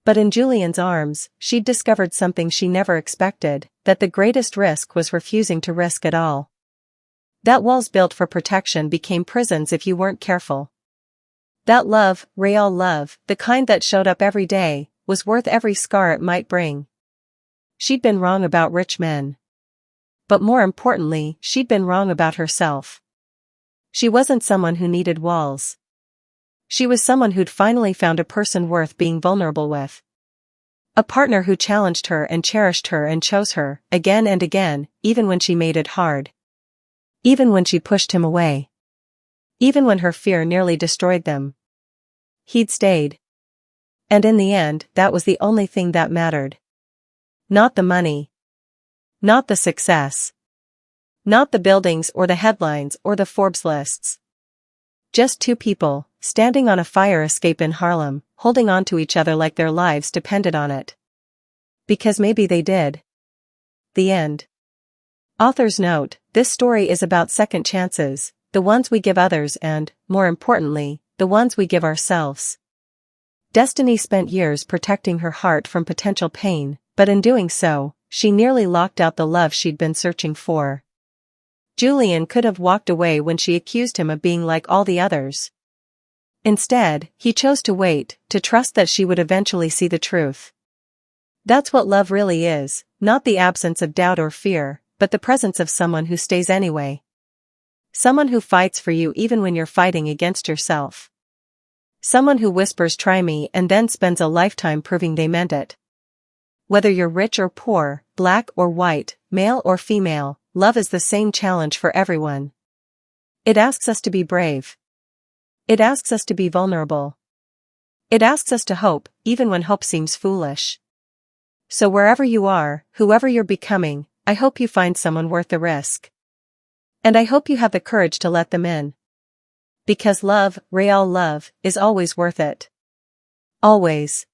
But in Julian's arms, she'd discovered something she never expected, that the greatest risk was refusing to risk at all. That walls built for protection became prisons if you weren't careful. That love, real love, the kind that showed up every day, was worth every scar it might bring. She'd been wrong about rich men. But more importantly, she'd been wrong about herself. She wasn't someone who needed walls. She was someone who'd finally found a person worth being vulnerable with. A partner who challenged her and cherished her and chose her, again and again, even when she made it hard. Even when she pushed him away. Even when her fear nearly destroyed them. He'd stayed. And in the end, that was the only thing that mattered. Not the money. Not the success. Not the buildings or the headlines or the Forbes lists. Just two people, standing on a fire escape in Harlem, holding on to each other like their lives depended on it. Because maybe they did. The end. Author's note: this story is about second chances, the ones we give others and, more importantly, the ones we give ourselves. Destiny spent years protecting her heart from potential pain, but in doing so, she nearly locked out the love she'd been searching for. Julian could have walked away when she accused him of being like all the others. Instead, he chose to wait, to trust that she would eventually see the truth. That's what love really is, not the absence of doubt or fear, but the presence of someone who stays anyway. Someone who fights for you even when you're fighting against yourself. Someone who whispers "try me" and then spends a lifetime proving they meant it. Whether you're rich or poor, black or white, male or female, love is the same challenge for everyone. It asks us to be brave. It asks us to be vulnerable. It asks us to hope, even when hope seems foolish. So wherever you are, whoever you're becoming, I hope you find someone worth the risk. And I hope you have the courage to let them in. Because love, real love, is always worth it. Always.